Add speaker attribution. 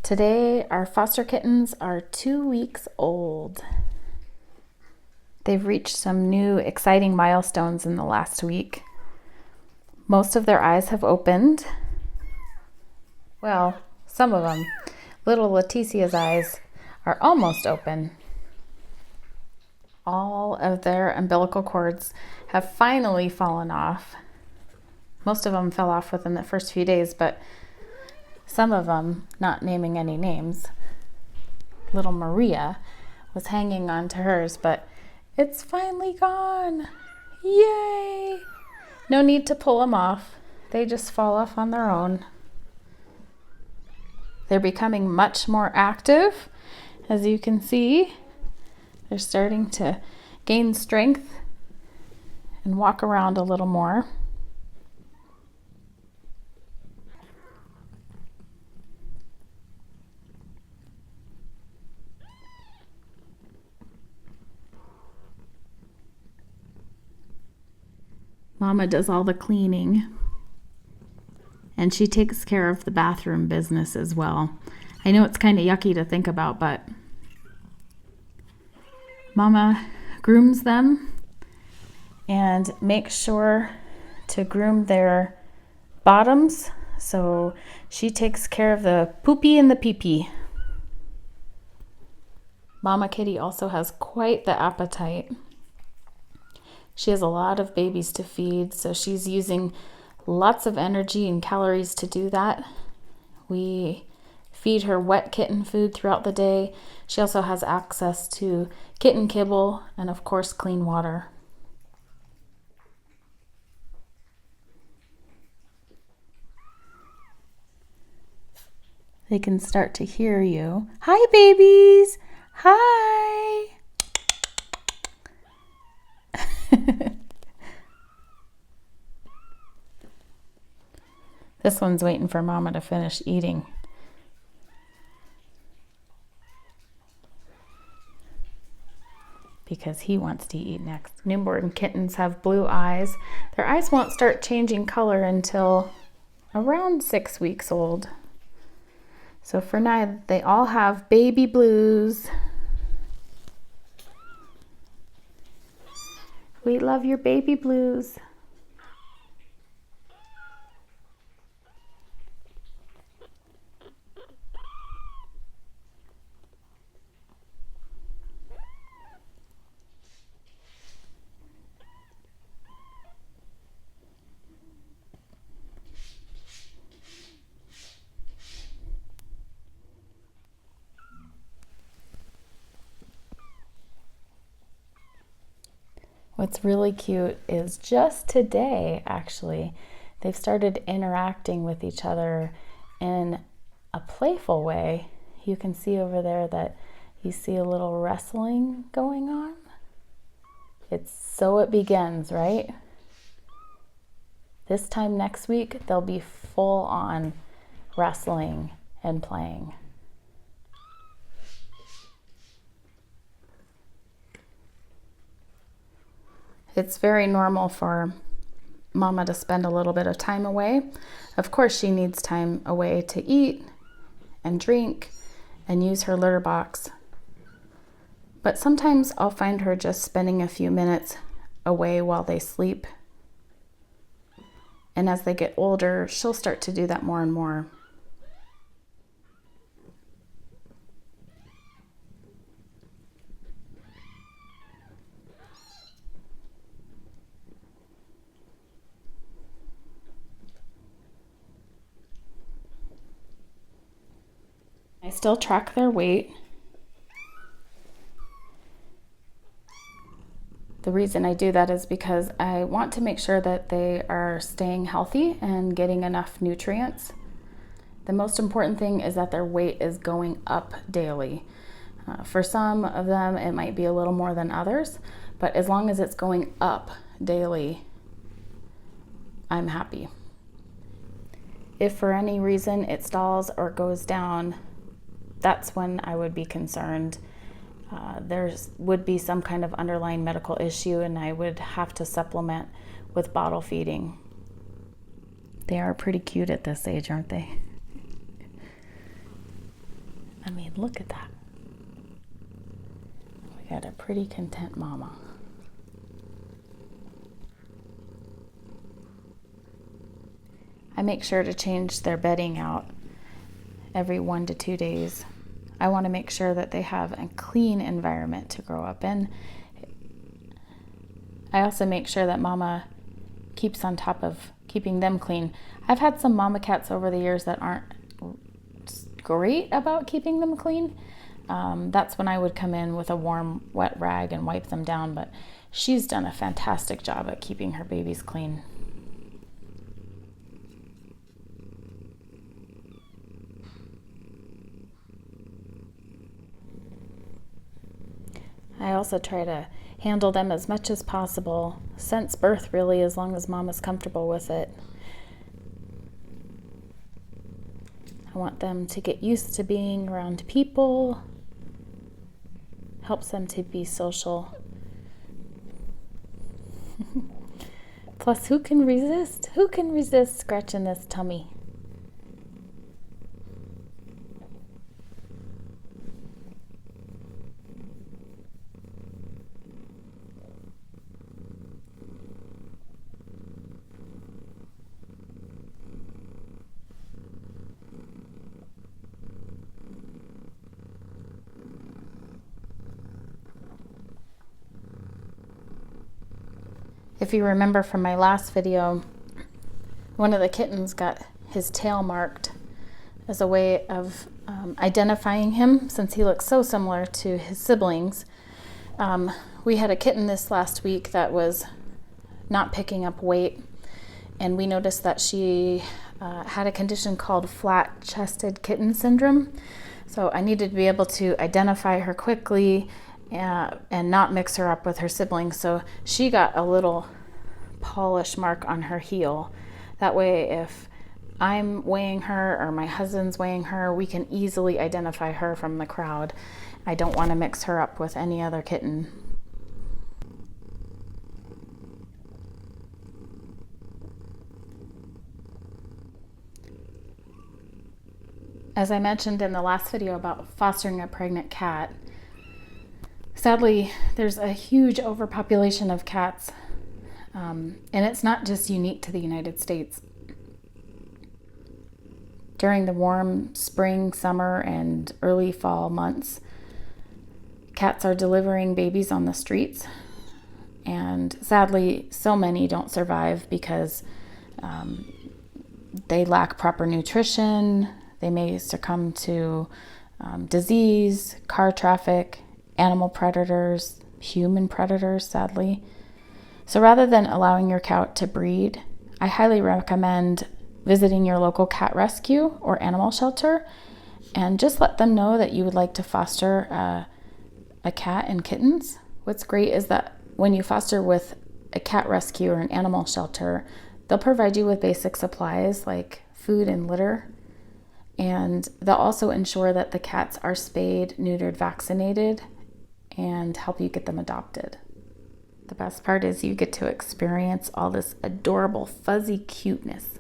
Speaker 1: Today, our foster kittens are 2 weeks old. They've reached some new exciting milestones in the last week. Most of their eyes have opened. Well, some of them. Little Leticia's eyes are almost open. All of their umbilical cords have finally fallen off. Most of them fell off within the first few days, but some of them, not naming any names, little Maria was hanging on to hers, but it's finally gone. Yay! No need to pull them off. They just fall off on their own. They're becoming much more active, as you can see. They're starting to gain strength and walk around a little more. Mama does all the cleaning, and she takes care of the bathroom business as well. I know it's kind of yucky to think about, but Mama grooms them and makes sure to groom their bottoms, so she takes care of the poopy and the pee-pee. Mama Kitty also has quite the appetite. She has a lot of babies to feed, so she's using lots of energy and calories to do that. We feed her wet kitten food throughout the day. She also has access to kitten kibble and, of course, clean water. They can start to hear you. Hi, babies. Hi. This one's waiting for Mama to finish eating. Because he wants to eat next. Newborn kittens have blue eyes. Their eyes won't start changing color until around 6 weeks old. So for now, they all have baby blues. We love your baby blues. What's really cute is just today, actually, they've started interacting with each other in a playful way. You can see over there that you see a little wrestling going on. It's so it begins, right? This time next week, they'll be full on wrestling and playing. It's very normal for Mama to spend a little bit of time away. Of course, she needs time away to eat and drink and use her litter box. But sometimes I'll find her just spending a few minutes away while they sleep. And as they get older, she'll start to do that more and more. I still track their weight. The reason I do that is because I want to make sure that they are staying healthy and getting enough nutrients. The most important thing is that their weight is going up daily. For some of them, it might be a little more than others, but as long as it's going up daily, I'm happy. If for any reason it stalls or goes down, that's when I would be concerned. There would be some kind of underlying medical issue, and I would have to supplement with bottle feeding. They are pretty cute at this age, aren't they? I mean, look at that. We got a pretty content mama. I make sure to change their bedding out every 1 to 2 days. I want to make sure that they have a clean environment to grow up in. I also make sure that mama keeps on top of keeping them clean. I've had some mama cats over the years that aren't great about keeping them clean. That's when I would come in with a warm, wet rag and wipe them down, but she's done a fantastic job at keeping her babies clean. I also try to handle them as much as possible since birth, really, as long as mom is comfortable with it. I want them to get used to being around people, helps them to be social. Plus, who can resist? Who can resist scratching this tummy? If you remember from my last video, one of the kittens got his tail marked as a way of identifying him, since he looks so similar to his siblings. We had a kitten this last week that was not picking up weight, and we noticed that she had a condition called flat-chested kitten syndrome. So I needed to be able to identify her quickly and not mix her up with her siblings. So she got a little polish mark on her heel. That way, if I'm weighing her or my husband's weighing her, we can easily identify her from the crowd. I don't want to mix her up with any other kitten. As I mentioned in the last video about fostering a pregnant cat, sadly, there's a huge overpopulation of cats, and it's not just unique to the United States. During the warm spring, summer, and early fall months, cats are delivering babies on the streets, and sadly, so many don't survive because they lack proper nutrition. They may succumb to disease, car traffic, animal predators, human predators, sadly. So rather than allowing your cat to breed, I highly recommend visiting your local cat rescue or animal shelter and just let them know that you would like to foster a cat and kittens. What's great is that when you foster with a cat rescue or an animal shelter, they'll provide you with basic supplies like food and litter. And they'll also ensure that the cats are spayed, neutered, vaccinated, and help you get them adopted. The best part is you get to experience all this adorable fuzzy cuteness.